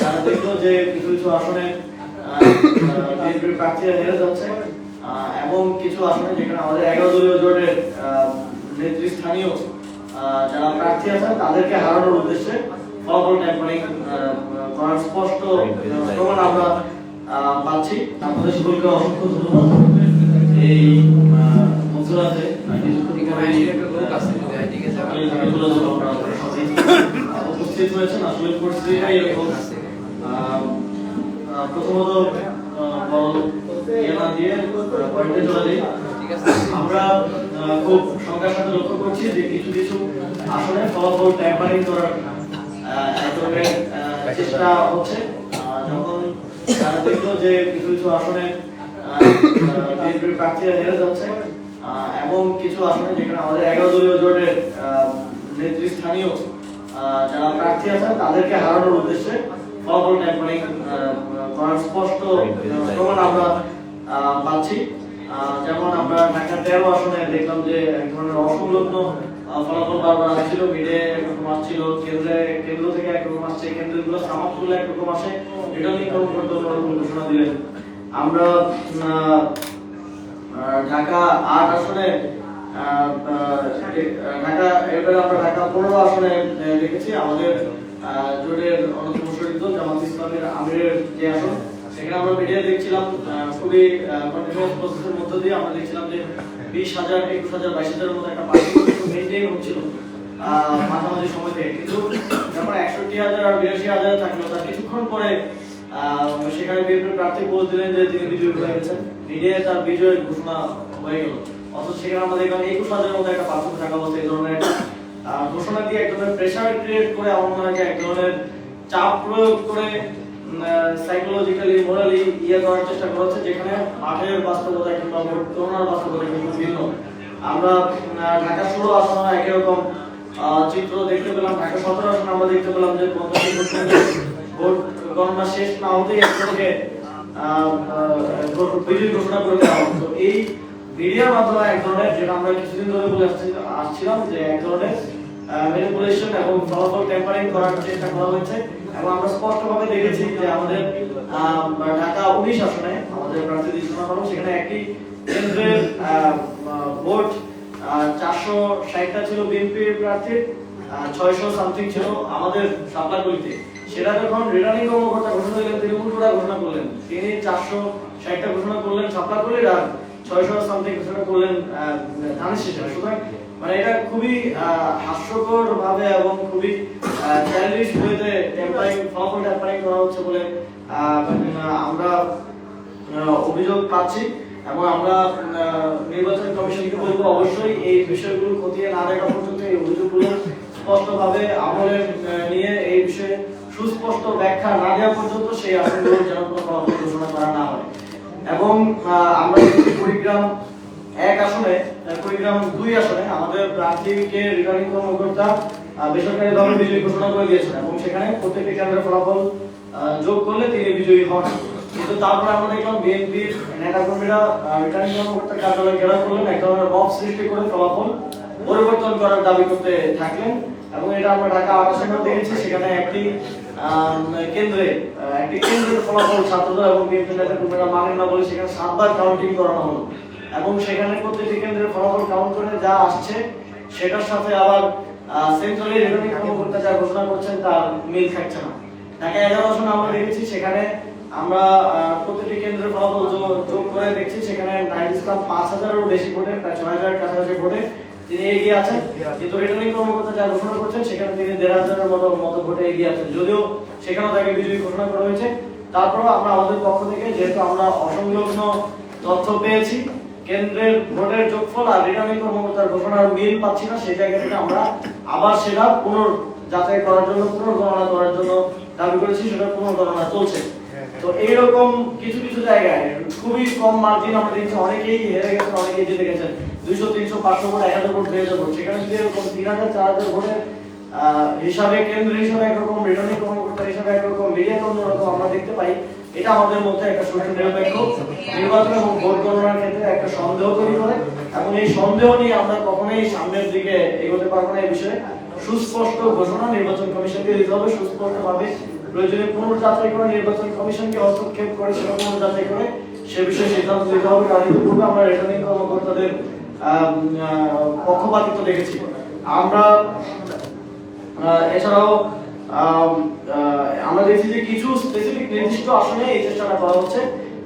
যারা দেখলো যে কিছু কিছু আসনে বিএনপির প্রার্থীরা হেরে যাচ্ছে এবং কিছু আসনে যেখানে আমাদের 11 দলীয় জোটের নেতৃস্থানীয় যারা প্রার্থী আছেন তাদেরকে হারানোর উদ্দেশ্যে ফলাফল ট্যাম্পারিং করার স্পষ্ট প্রমাণ আমরা পাচ্ছি। আপনাদের সকলকে অসংখ্য ধন্যবাদ। এই মধ্যরাতে উপস্থিত হয়েছেন। আসলে পরিস্থিতিটা এরকম, প্রথমত আমরা খুব সংখ্যার সাথে লক্ষ্য করছি যে কিছু কিছু আসলে ফলাফল ট্যাম্পারিং করার চেষ্টা হচ্ছে। যখন তারা দেখলো যে কিছু কিছু আসনে বিএনপির প্রার্থীরা হেরে যাচ্ছে এবং কিছু আসনে যেখানে আমাদের 11 দলীয় জোটের নেতৃস্থানীয় যারা প্রার্থী আছেন তাদেরকে হারানোর উদ্দেশ্যে ফলাফল ট্যাম্পারিং করার স্পষ্ট প্রমাণ আমরা পাচ্ছি। যেমন আমরা ঢাকা 13 আসনে দেখলাম যে এক ধরনের অসংলগ্ন ফলাফল বারবার আসছিল, মিডিয়ায় একরকম আসছিল, কেন্দ্র থেকে একরকম আসছে, কেন্দ্রগুলো সামাপ করলে একরকম আসে, রিটার্নিং কর্মকর্তা অন্যরকম ঘোষণা দিলেন। আমরা ঢাকা 8 আসনে ঢাকা 15 আসনে দেখেছি আমাদের জোটের অন্যতম শরিক দল জামাত ইসলামের আমিরের যে আসন, সেখানে আমরা মিডিয়া দেখছিলাম খুবই কন্টিনিউয়াস প্রসেসের মধ্য দিয়ে আমরা দেখছিলাম যে 20,000, 21,000, 22,000 মতো একটা পার্সেন্টেজ মেইনটেইন হচ্ছিল মাঝামাঝি সময় থেকে। কিন্তু যখন 61,000 আর 82,000 থাকলো, তার কিছুক্ষণ পরে সেখানে বিএনপির প্রার্থী বলে দিলেন যে তিনি বিজয়ী হয়ে গেছেন, মিডিয়ায় তার বিজয়ের ঘোষণা হয়ে গেল। অথচ সেখানে আমরা দেখলাম 21,000 মতো একটা পার্সেন্ট থাকা বলতে এই ধরনের ঘোষণা দিয়ে এক ধরনের প্রেশার ক্রিয়েট করে আমার মনে হয় এক ধরনের চাপ প্রয়োগ করে সাইকোলজিক্যালি মোরালি করার চেষ্টা করেছে, যেখানে মাঠের বাস্তবতা কিংবা ভোট গণনার বাস্তবতা কিন্তু ভিন্ন। আমরা ঢাকা 16 আসনে একই রকম চিত্র দেখতে পেলাম। ঢাকা 17 আসনে আমরা দেখতে পেলাম যে 50% ভোট গণনা শেষ না হতেই একজনকে বিজয়ী ঘোষণা করে দেওয়া হতো। এই মিডিয়ার মাধ্যমে এক ধরনের, যেটা আমরা কিছুদিন ধরে বলে আসছিলাম, যে এক ধরনের ম্যানিপুলেশন এবং ফলাফল ট্যাম্পারিং করার চেষ্টা করা হয়েছে। এবং আমরা স্পষ্টভাবে দেখেছি যে আমাদের ঢাকা 19 আসনে আমাদের প্রার্থী ঘোষণা করা, সেখানে একটি কেন্দ্রের ভোট 460টা ছিল বিএনপির প্রার্থীর, 600 সামথিং ছিল আমাদের সাপলাগুলিতে। সেটা যখন রিটার্নিং কর্মকর্তা ঘোষণা দিলেন, তিনি উল্টোটা ঘোষণা করলেন। তিনি 460টা ঘোষণা করলেন সাপলাগুলির, আর 600 সামথিং ঘোষণা করলেন ধানের শীষে। সুতরাং মানে এটা খুবই হাস্যকর ভাবে এবং খুবই চাইল্ডিশ ওয়েতে ফলাফল ট্যাম্পারিং করা হচ্ছে বলে আমরা অভিযোগ পাচ্ছি। এবং আমরা নির্বাচন কমিশনকে বলবো অবশ্যই এই বিষয়গুলো খতিয়ে না দেখা পর্যন্ত এই অভিযোগগুলো স্পষ্টভাবে আমলে নিয়ে এই বিষয়ে সুস্পষ্ট ব্যাখ্যা না দেওয়া পর্যন্ত সেই আসনগুলোর যেন কোনো ফলাফল ঘোষণা করা না হয়। এবং আমরা কুড়িগ্রাম 1 আসনে, কুড়িগ্রাম 2 আসনে আমাদের প্রার্থীকে রিটার্নিং কর্মকর্তা বেসরকারিভাবে বিজয়ী ঘোষণা করে দিয়েছেন এবং সেখানে প্রত্যেকটি কেন্দ্রের ফলাফল যোগ করলে তিনি বিজয়ী হন। কিন্তু তারপরে আমরা দেখলাম বিএনপির নেতাকর্মীরা রিটার্নিং কর্মকর্তার কার্যালয় ঘেরাও করলেন, এক ধরনের মব সৃষ্টি করে ফলাফল পরিবর্তন করার দাবি করতে থাকলেন। এবং এটা আমরা ঢাকা 8 আসনে দেখেছি, সেখানে একটি কেন্দ্রের ফলাফল ছাত্রদল এবং বিএনপি নেতাকর্মীরা মানেন না বলে সেখানে 7 বার কাউন্টিং করানো হলো। এবং সেখানে প্রত্যেকটি কেন্দ্রের ফলাফল কাউন্ট করে যা আসছে সেটার সাথে আবার সেন্ট্রালি রিটার্নিং কর্মকর্তা যা ঘোষণা করছেন তার মিল থাকছে না। ঢাকা 11 আসনে আমরা দেখেছি, সেখানে আমরা প্রতিটি কেন্দ্রের ফলাফল যোগ করে দেখছি, সেখানে নাইট ইসলাম 5,000-এরও বেশি ভোটে, প্রায় 6,000-এর কাছাকাছি ভোটে তিনি এগিয়ে আছেন। কিন্তু রিটার্নিং কর্মকর্তা যা ঘোষণা করছেন সেখানে তিনি 1,500-এর মতো ভোটে এগিয়ে আছেন, যদিও সেখানেও তাকে বিজয়ী ঘোষণা করা হয়েছে। তারপরেও আমরা আমাদের পক্ষ থেকে, যেহেতু আমরা অসংলগ্ন তথ্য পেয়েছি, কেন্দ্রের ভোটের যোগফল আর রিটার্নিং কর্মকর্তার ঘোষণার মিল পাচ্ছি না, সেই জায়গা থেকে আমরা আবার সেটা যাচাই করার জন্য, পুনর্গণনা করার জন্য দাবি করেছি। সেটা পুনর্গণনা চলছে। তো এইরকম কিছু কিছু জায়গায় খুবই কম মার্জিন আমরা দেখছি, অনেকেই হেরে গেছেন, অনেকেই জিতে গেছেন, 200, 300, 500 ভোট, 1000 ভোট, 2000 ভোট। সেখানে যদি এরকম 3000, 4000 ভোটের হিসাবে কেন্দ্র হিসাবে একরকম, রিটার্নিং কর্মকর্তা হিসাবে একরকম, মিডিয়া অন্যরকম আমরা দেখতে পাই, এটা আমাদের মধ্যে একটা সুষ্ঠু নিরপেক্ষ নির্বাচন এবং ভোট গণনার ক্ষেত্রে একটা সন্দেহ তৈরি করে, এবং এই সন্দেহ নিয়ে আমরা কখনোই সামনের দিকে এগোতে পারবো না। এই বিষয়ে সুস্পষ্ট ঘোষণা নির্বাচন কমিশনকে দিতে হবে, সুস্পষ্টভাবে প্রয়োজনে পুনর্যাচাই করে নির্বাচন কমিশনকে হস্তক্ষেপ করে সেটা পুনর্যাচাই করে সে বিষয়ে সিদ্ধান্ত নিতে হবে। কারণ ইতিপূর্বে আমরা রিটার্নিং কর্মকর্তাদের পক্ষপাতিত্ব দেখেছি। আমরা এছাড়াও আমরা দেখছি যে কিছু স্পেসিফিক নির্দিষ্ট আসনে এই চেষ্টাটা করা হচ্ছে,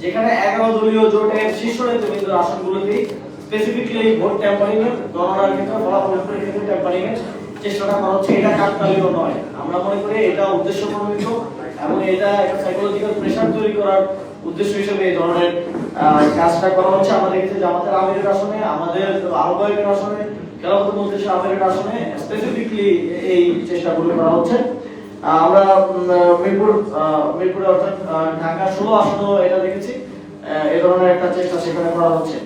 যেখানে 11 দলীয় জোটের শীর্ষ নেতৃবৃন্দের আসনগুলোতেই স্পেসিফিকলি ভোট ট্যাম্পারিং এর গণনার ক্ষেত্রে ফলাফলের ক্ষেত্রে ট্যাম্পারিং এর চেষ্টাটা করা হচ্ছে। এটা কাকতালীয় নয়, আমরা মনে করি এটা উদ্দেশ্যপ্রণোদিত এবং এটা একটা সাইকোলজিক্যাল প্রেসার তৈরি করার উদ্দেশ্য হিসেবে এই ধরনের কাজটা করা হচ্ছে। আমরা দেখেছি যে আমাদের আমিরের আসনে, আমাদের আহ্বায়কের আসনে, খেলাফত মজলিস আমিরের আসনে স্পেসিফিকলি এই চেষ্টাগুলো করা হচ্ছে। আমরা মিরপুরে অর্থাৎ ঢাকা 16 আসনেও এটা দেখেছি, এই ধরনের একটা চেষ্টা সেখানে করা হচ্ছে।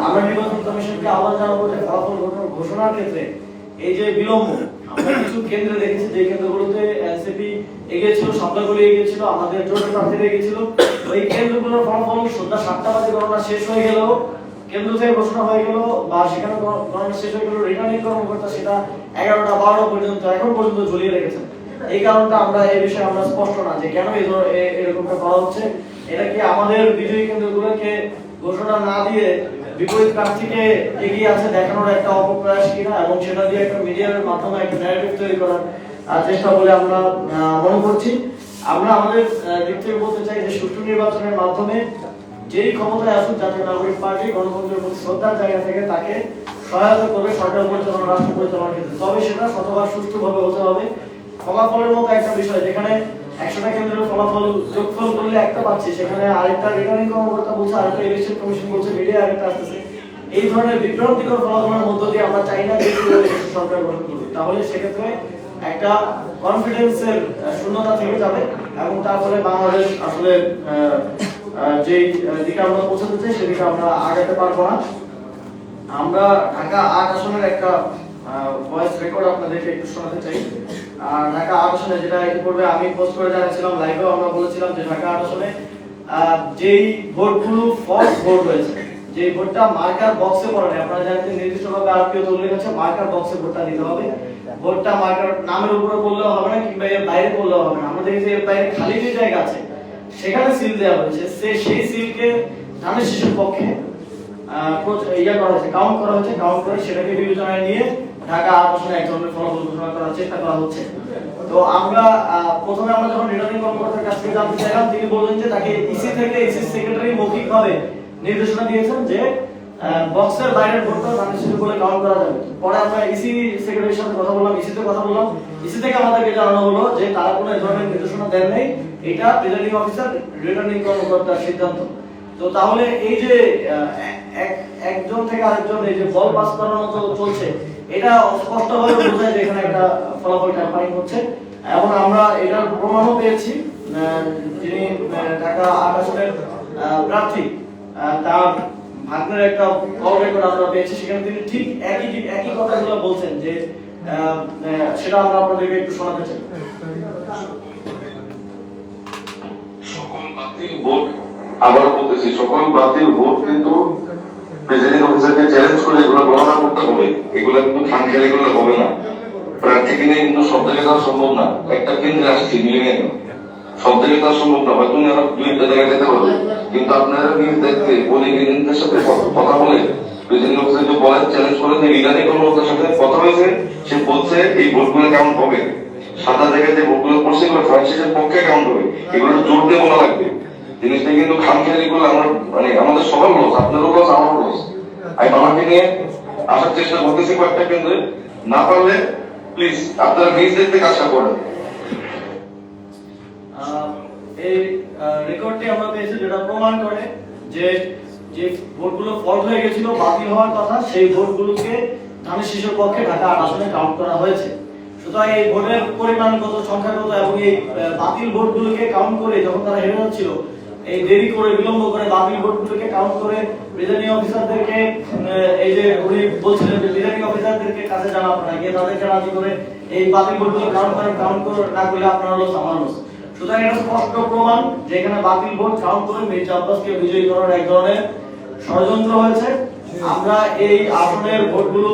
আমরা নির্বাচন কমিশনকে আহ্বান জানাবো যে ফলাফল ঘোষণার ক্ষেত্রে এই যে বিলম্ব, আমরা কিছু কেন্দ্রে দেখেছি যে কেন্দ্রগুলোতে এনসিপি এগিয়েছিল, সাবলাগুলি এগিয়েছিল, আমাদের জোটের প্রার্থীরা এগিয়েছিল, ওই কেন্দ্রগুলোর ফলাফল সন্ধ্যা 7টা বাজে গণনা শেষ হয়ে গেল, কেন্দ্র থেকে ঘোষণা হয়ে গেল বা সেখানে গণনা শেষ হয়ে গেল, রিটার্নিং কর্মকর্তা সেটা 11টা 12টা পর্যন্ত এখন পর্যন্ত ঝুলিয়ে রেখেছেন। এই কারণটা আমরা এই বিষয়ে আমরা স্পষ্ট না যে কেন এরকমটা করা হচ্ছে। এটা কি আমাদের বিজয়ী কেন্দ্রগুলোকে ঘোষণা না দিয়ে বিপরীত প্রার্থীকে এগিয়ে আছে দেখানোর একটা অপপ্রয়াস কিনা, এবং সেটা দিয়ে একটা মিডিয়ার মাধ্যমে একটা ন্যারেটিভ তৈরি করার চেষ্টা বলে আমরা মনে করছি। আমরা আমাদের দিক থেকে বলতে চাই যে সুষ্ঠু নির্বাচনের মাধ্যমে যেই ক্ষমতায় আসুক জাতীয় নাগরিক পার্টি গণতন্ত্রের প্রতি শ্রদ্ধার জায়গা থেকে তাকে সহায়তা করবে সরকার পরিচালনা, রাষ্ট্র পরিচালনার ক্ষেত্রে। তবে সেটা শতভাগ সুষ্ঠুভাবে হতে হবে। ফলাফলের মতো একটা বিষয়, যেখানে 100টা কেন্দ্রের ফলাফল যোগফল করলে একটা পাচ্ছি, সেখানে আরেকটা রিটার্নিং কর্মকর্তা বলছে, আরেকটা ইলেকশন কমিশন বলছে, মিডিয়া আরেকটা আসতেছে। এই ধরনের বিভ্রান্তিকর ফলাফলের মধ্য দিয়ে আমরা চাই না যে সরকার গঠন করবে, তাহলে সেক্ষেত্রে একটা কনফিডেন্সের শূন্যতা থেকে যাবে এবং তারপরে বাংলাদেশ আসলে যেই দিকে আমরা পৌঁছাতে চাই সেদিকে আমরা আগাতে পারবো না। আমরা ঢাকা 8 আসনের একটা ভয়েস রেকর্ড আপনাদেরকে একটু শোনাতে চাই। ঢাকা 8 আসনে যেটা ইতিপূর্বে আমি পোস্ট করে জানিয়েছিলাম, লাইভেও আমরা বলেছিলাম যে ঢাকা 8 আসনে যেই ভোটগুলো ফলস ভোট হয়েছে, যে ভোটটা মার্কার বক্সে পড়ে না, আপনারা জানেন নির্দিষ্টভাবে আরপিওতে উল্লেখ আছে মার্কার বক্সে ভোটটা দিতে হবে। ভোটটা মার্কার নামের উপরে বললেও হবে না কিংবা এর বাইরে বললেও হবে না। আমরা দেখি যে এর বাইরে খালি যে জায়গা আছে সেখানে সিল দেওয়া হয়েছে, সেই সিলকে ধানের শীষের পক্ষে কাউন্ট করা হচ্ছে, কাউন্ট করে সেটাকে বিবেচনায় নিয়ে ঢাকা 8 আসনে এক ধরনের ফলাফল ঘোষণা করার চেষ্টা করা হচ্ছে। তো আমরা প্রথমে আমরা যখন রিটার্নিং কর্মকর্তার কাছ থেকে জানতে চাইলাম, তিনি বললেন যে তাকে ইসি থেকে ইসি সেক্রেটারি মৌখিকভাবে নির্দেশনা দিয়েছেন যে বক্সের বাইরের ভোটটা ধানের শীষের বলে কাউন্ট করা যাবে। পরে আমরা ইসি সেক্রেটারির সাথে কথা বললাম, ইসিতে কথা বললাম, ইসি থেকে আমাদেরকে জানানো হলো যে তারা কোনো ধরনের নির্দেশনা দেন নাই, এটা প্রিজাইডিং অফিসার রিটার্নিং কর্মকর্তার সিদ্ধান্ত। তো তাহলে এই যে একজন থেকে আরেকজন এই যে বল পাস করার মতো চলছে, এটা স্পষ্টভাবে বোঝায় যে এখানে একটা ফলাফল ট্যাম্পারিং হচ্ছে। এবং আমরা এটার প্রমাণও পেয়েছি, যিনি ঢাকা 8 আসনের প্রার্থী তার ভাগ্নের একটা কল রেকর্ড আমরা পেয়েছি, সেখানে তিনি ঠিক একই কথাগুলো বলছেন যে সেটা আমরা আপনাদেরকে একটু শোনাতে চাই। সকল বাতিল ভোট, আবার বলতেছি, সকল বাতিল ভোট কিন্তু প্রেসিডেন্ট অফিসারকে চ্যালেঞ্জ করে এগুলো গণনা করতে হবে। এগুলো কিন্তু খামখেয়ালি করলে হবে না। প্রার্থীকে নিয়ে কিন্তু সব জায়গায় যাওয়া সম্ভব না। একটা কেন্দ্রে আসছি মিলিয়ে সব জায়গায় যাওয়া সম্ভব না, হয়তো দুইটা জায়গায় যেতে পারবে, কিন্তু আপনারা নিজ দেখতে বলে এজেন্টদের সাথে কথা বলে প্রেসিডেন্ট অফিসারকে বলেন, চ্যালেঞ্জ করেন যে রিটার্নিং কর্মকর্তার সাথে কথা হয়েছে, সে বলছে এই ভোটগুলো কাউন্ট হবে, সাদা জায়গায় যে ভোটগুলো পড়ছে এগুলো ফ্রান্সিসের পক্ষে কাউন্ট হবে, এগুলো জোর দিয়ে বলা লাগবে। জিনিসটা কিন্তু খামখেয়ালি করলে আমরা আমাদের সবার লস, আপনারও লস, আমারও লস। আমি আমাকে নিয়ে আসার চেষ্টা করতেছি কয়েকটা কেন্দ্রে, না পারলে প্লিজ আপনারা নিজ দেখতে কাজটা করেন। এই রেকর্ডটি আমরা পেয়েছি যেটা প্রমাণ করে যে যে ভোটগুলো ফল্ট হয়ে গেছিল, বাতিল হওয়ার কথা, সেই ভোটগুলোকে ধানের শীষের পক্ষে ঢাকা 8 আসনে কাউন্ট করা হয়েছে। সুতরাং এই ভোটের পরিমাণ কত, সংখ্যা কত এবং এই বাতিল ভোটগুলোকে কাউন্ট করে যখন তারা হেরে যাচ্ছিল, এই দেরি করে বিলম্ব করে বাতিল ভোটগুলোকে কাউন্ট করে প্রিজাইডিং অফিসারদেরকে এই যে উনি বলছিলেন যে প্রিজাইডিং অফিসারদেরকে কাছে জানা আপনারা গিয়ে তাদেরকে রাজি করে এই বাতিল ভোটগুলো কাউন্ট করে না করলে আপনারা লস, আমার লস। সুতরাং এটা স্পষ্ট প্রমাণ যে এখানে বাতিল ভোট কাউন্ট করে মির্জা আব্বাসকে বিজয়ী করার এক ধরনের ষড়যন্ত্র হয়েছে। আমরা এই আসনের ভোটগুলো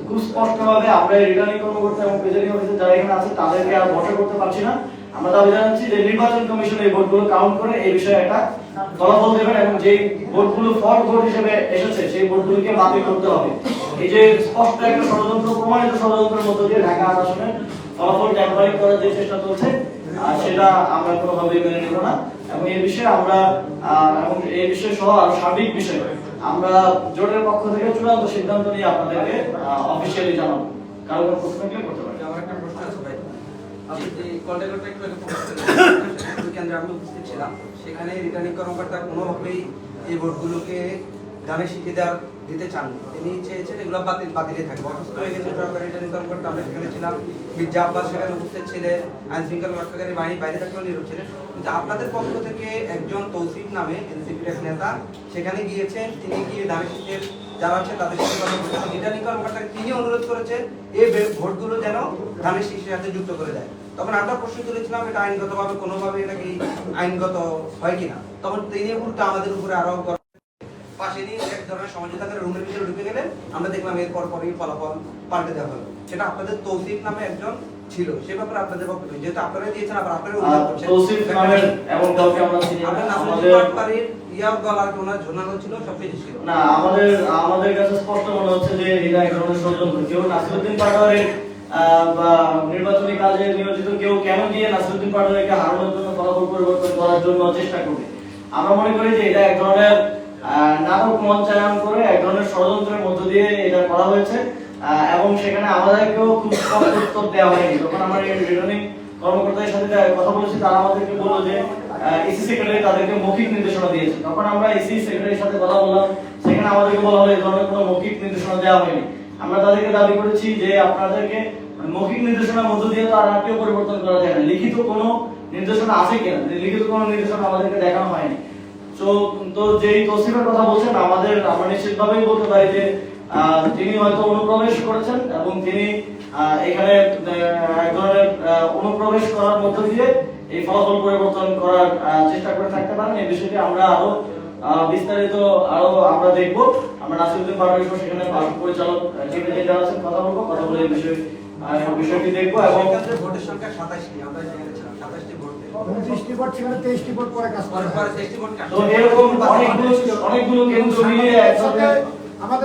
খুব স্পষ্টভাবে আমরা রিটার্নিং কর্মকর্তা এবং প্রিজাইডিং অফিসার যারা এখানে আছে তাদেরকে আর ভরসা করতে পারছি না। আমরা দাবি জানাচ্ছি যে নির্বাচন কমিশন এই ভোটগুলো কাউন্ট করে এই বিষয়ে একটা ফলাফল দেবেন এবং যে ভোটগুলো ফল ভোট হিসেবে এসেছে সেই ভোটগুলোকে বাতিল করতে হবে। এই যে স্পষ্ট একটা ষড়যন্ত্র, প্রমাণিত ষড়যন্ত্রের মধ্য দিয়ে ঢাকা ৮ আসনের ফলাফল ট্যাম্পারিং করার যে চেষ্টা চলছে সেটা আমরা কোনোভাবেই মেনে নেব না এবং এই বিষয়ে আমরা এবং এই বিষয়ে সহ আরো সার্বিক বিষয়ে আমরা জোটের পক্ষ থেকে চূড়ান্ত সিদ্ধান্ত নিয়ে আপনাদেরকে অফিসিয়ালি জানাবো। কারো কোনো প্রশ্ন থাকলে করতে পারেন। আমার একটা প্রশ্ন আছে ভাই, আপনি যে কন্ট্রাক্টরটা একটু আগে প্রকাশ করেছেন, ওই কেন্দ্রে আমি উপস্থিত ছিলাম, সেখানে রিটার্নিং কর্মকর্তা কোনোভাবেই এই ভোটগুলোকে দানে শিখিয়ে দিতে চান, তিনি চেয়েছেন এগুলো বাতিলে থাকবে। অসুস্থ হয়ে গেছে সরকারি রিটার্নিং কর্মকর্তা, আমরা সেখানে ছিলাম, মির্জা আব্বাস সেখানে উপস্থিত ছিলেন, আইন শৃঙ্খলা রক্ষাকারী বাহিনী বাইরে থাকলেও নীরব ছিলেন। কিন্তু আপনাদের পক্ষ থেকে একজন তৌসিফ নামে এনসিপির এক নেতা সেখানে গিয়েছেন, তিনি গিয়ে দানে শিখের যারা আছে তাদের সাথে কথা বলেছেন, রিটার্নিং কর্মকর্তা তিনি অনুরোধ করেছেন এই ভোটগুলো যেন ধানের শীষের সাথে যুক্ত করে দেয়। তখন আমরা প্রশ্ন তুলেছিলাম এটা আইনগতভাবে কোনোভাবে এটা কি আইনগত হয় কিনা, তখন তিনি উল্টো আমাদের উপরে আরো পাশে নিয়ে এক ধরনের সমঝোতা করে রুমের ভিতরে ঢুকে গেলেন। আমরা দেখলাম এরপর পরই ফলাফল পাল্টে দেওয়া হলো। সেটা আপনাদের তৌসিফ নামে একজন ছিল, সে ব্যাপারে আপনাদের বক্তব্য, যেহেতু আপনারা দিয়েছেন আবার আপনারা উল্লেখ করছেন তৌসিফ নামের এবং কাউকে আমরা চিনি না। আমাদের পাটপাড়ির ইয়ার গলার ওনার ঝোনানো ছিল, সবকিছু ছিল না, আমাদের কাছে স্পষ্ট মনে হচ্ছে যে এটা এক ধরনের ষড়যন্ত্র। কেউ নাসিরউদ্দিন পাটোয়ারির বা নির্বাচনী কাজে নিয়োজিত কেউ কেন গিয়ে নাসিরউদ্দিন পাটোয়ারিকে হারানোর জন্য ফলাফল পরিবর্তন করার জন্য চেষ্টা করবে। আমরা মনে করি যে এটা এক ধরনের নাটক মঞ্চায়ন করে এক ধরনের ষড়যন্ত্রের মধ্য দিয়ে এটা করা হয়েছে এবং সেখানে আমাদেরকেও খুব স্পষ্ট উত্তর দেওয়া হয়নি। যখন আমরা রিটার্নিং কর্মকর্তাদের সাথে কথা বলেছি তারা আমাদেরকে বললো যে ইসি সেক্রেটারি তাদেরকে মৌখিক নির্দেশনা দিয়েছে। তখন আমরা ইসি সেক্রেটারির সাথে কথা বললাম, সেখানে আমাদেরকে বলা হলো এই ধরনের কোনো মৌখিক নির্দেশনা দেওয়া হয়নি। আমরা তাদেরকে দাবি করেছি যে আপনাদেরকে মৌখিক নির্দেশনার মধ্য দিয়ে তো আর কেউ পরিবর্তন করা যায় না, লিখিত কোনো নির্দেশনা আছে কিনা, লিখিত কোনো নির্দেশনা আমাদেরকে দেখানো হয়নি। তো যেই তৌসিফের কথা বলছেন আমরা নিশ্চিতভাবেই বলতে পারি যে তিনি হয়তো অনুপ্রবেশ করেছেন এবং তিনি এখানে এক ধরনের অনুপ্রবেশ করার মধ্য দিয়ে এই ফলাফল পরিবর্তন করার চেষ্টা করে থাকতে পারেন। এই বিষয়টি আমরা আরো বিস্তারিত আমরা দেখব। আমরা নাসিরউদ্দিন পাটোয়ারি সেখানে পরিচালক টিমে যারা আছেন কথা বলে এই বিষয়টি দেখবো এবং ভোটের সংখ্যা 27টি, আমরা সেখানে ছিলাম 27টি ভোট, 29টি ভোট ছিল, 23টি ভোট পরে কাজ করে। পরে 23টি ভোট তো এরকম অনেকগুলো কেন্দ্র মিলিয়ে একসাথে আমাদের